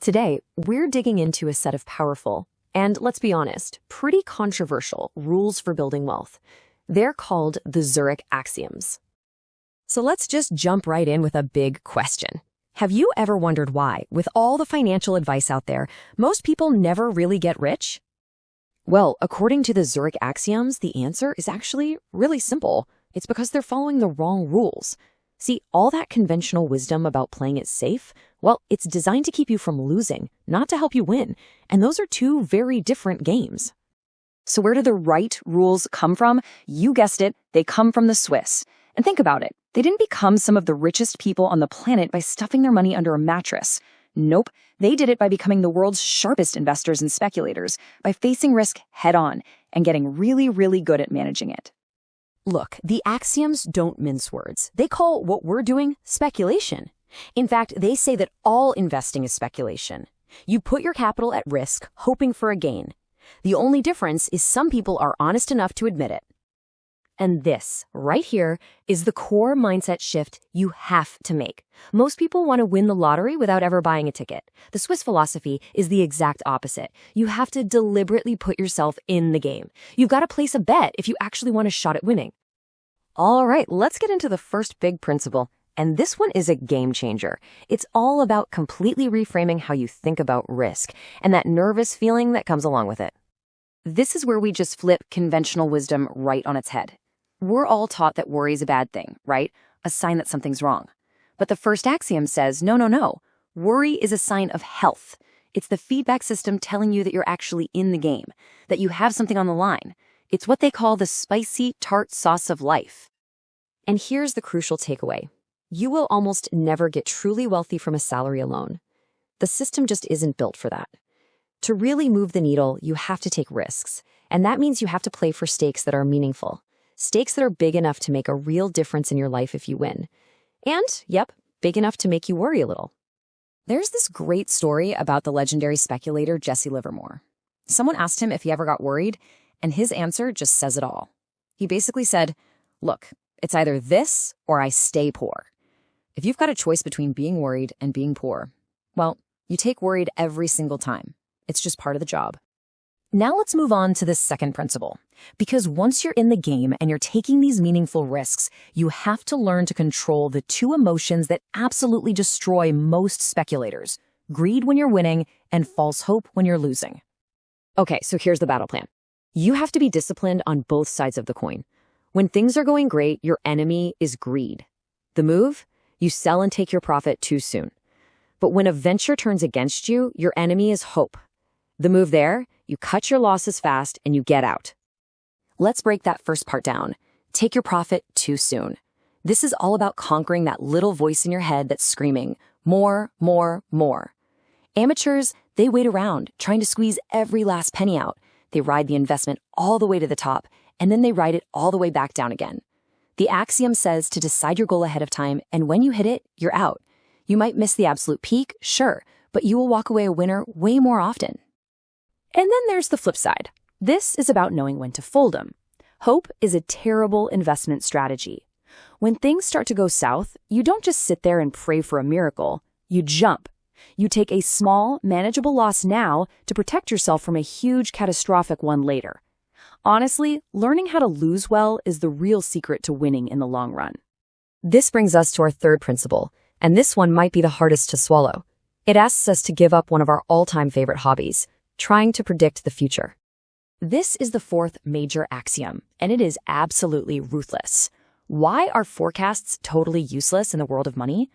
Today, we're digging into a set of powerful, and let's be honest, pretty controversial rules for building wealth. They're called the Zurich axioms. So let's just jump right in with a big question. Have you ever wondered why, with all the financial advice out there, most people never really get rich? Well, according to the Zurich axioms, the answer is actually really simple. It's because they're following the wrong rules. See, all that conventional wisdom about playing it safe, well, it's designed to keep you from losing, not to help you win. And those are two very different games. So where do the right rules come from? You guessed it, they come from the Swiss. And think about it. They didn't become some of the richest people on the planet by stuffing their money under a mattress. Nope, they did it by becoming the world's sharpest investors and speculators, by facing risk head-on and getting really, really good at managing it. Look, the axioms don't mince words. They call what we're doing speculation. In fact, they say that all investing is speculation. You put your capital at risk, hoping for a gain. The only difference is some people are honest enough to admit it. And this, right here, is the core mindset shift you have to make. Most people want to win the lottery without ever buying a ticket. The Swiss philosophy is the exact opposite. You have to deliberately put yourself in the game. You've got to place a bet if you actually want a shot at winning. All right, let's get into the first big principle. And this one is a game changer. It's all about completely reframing how you think about risk and that nervous feeling that comes along with it. This is where we just flip conventional wisdom right on its head. We're all taught that worry is a bad thing, right? A sign that something's wrong. But the first axiom says, no. Worry is a sign of health. It's the feedback system telling you that you're actually in the game, that you have something on the line. It's what they call the spicy tart sauce of life. And here's the crucial takeaway. You will almost never get truly wealthy from a salary alone. The system just isn't built for that. To really move the needle, you have to take risks. And that means you have to play for stakes that are meaningful. Stakes that are big enough to make a real difference in your life if you win. And, yep, big enough to make you worry a little. There's this great story about the legendary speculator Jesse Livermore. Someone asked him if he ever got worried, and his answer just says it all. He basically said, look, it's either this or I stay poor. If you've got a choice between being worried and being poor, well, you take worried every single time. It's just part of the job. Now let's move on to this second principle. Because once you're in the game and you're taking these meaningful risks, you have to learn to control the two emotions that absolutely destroy most speculators: greed when you're winning and false hope when you're losing. Okay, so here's the battle plan. You have to be disciplined on both sides of the coin. When things are going great, your enemy is greed. The move? You sell and take your profit too soon. But when a venture turns against you, your enemy is hope. The move there? You cut your losses fast and you get out. Let's break that first part down. Take your profit too soon. This is all about conquering that little voice in your head that's screaming, more, more, more. Amateurs, they wait around, trying to squeeze every last penny out. They ride the investment all the way to the top, and then they ride it all the way back down again. The axiom says to decide your goal ahead of time, and when you hit it, you're out. You might miss the absolute peak, sure, but you will walk away a winner way more often. And then there's the flip side. This is about knowing when to fold them. Hope is a terrible investment strategy. When things start to go south, you don't just sit there and pray for a miracle. You jump. You take a small, manageable loss now to protect yourself from a huge, catastrophic one later. Honestly, learning how to lose well is the real secret to winning in the long run. This brings us to our third principle, and this one might be the hardest to swallow. It asks us to give up one of our all-time favorite hobbies: trying to predict the future. This is the fourth major axiom, and it is absolutely ruthless. Why are forecasts totally useless in the world of money?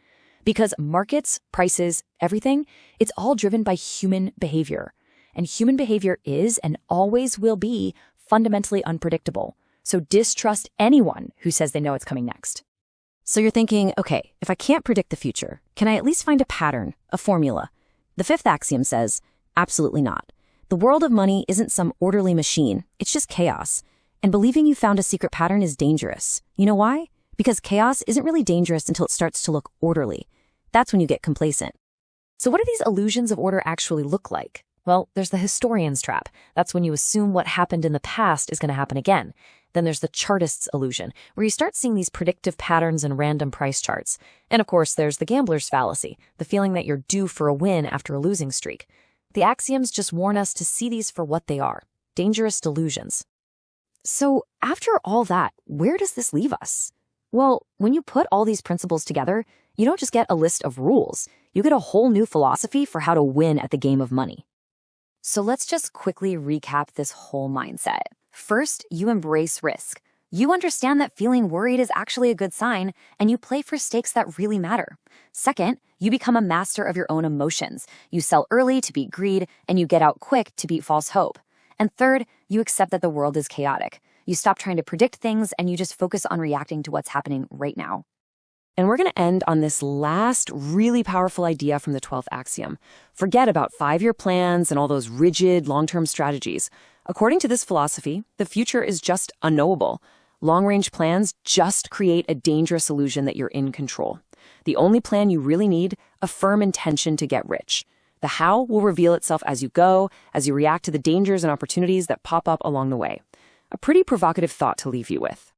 Because markets, prices, everything, it's all driven by human behavior. And human behavior is and always will be fundamentally unpredictable. So distrust anyone who says they know what's coming next. So you're thinking, okay, if I can't predict the future, can I at least find a pattern, a formula? The fifth axiom says, absolutely not. The world of money isn't some orderly machine. It's just chaos. And believing you found a secret pattern is dangerous. You know why? Because chaos isn't really dangerous until it starts to look orderly. That's when you get complacent. So what do these illusions of order actually look like? Well, there's the historian's trap. That's when you assume what happened in the past is going to happen again. Then there's the chartist's illusion, where you start seeing these predictive patterns in random price charts. And of course, there's the gambler's fallacy, the feeling that you're due for a win after a losing streak. The axioms just warn us to see these for what they are, dangerous delusions. So after all that, where does this leave us? Well, when you put all these principles together, you don't just get a list of rules. You get a whole new philosophy for how to win at the game of money. So let's just quickly recap this whole mindset. First, you embrace risk. You understand that feeling worried is actually a good sign, and you play for stakes that really matter. Second, you become a master of your own emotions. You sell early to beat greed, and you get out quick to beat false hope. And third, you accept that the world is chaotic. You stop trying to predict things, and you just focus on reacting to what's happening right now. And we're going to end on this last really powerful idea from the 12th axiom. Forget about 5-year plans and all those rigid long-term strategies. According to this philosophy, the future is just unknowable. Long-range plans just create a dangerous illusion that you're in control. The only plan you really need, a firm intention to get rich. The how will reveal itself as you go, as you react to the dangers and opportunities that pop up along the way. A pretty provocative thought to leave you with.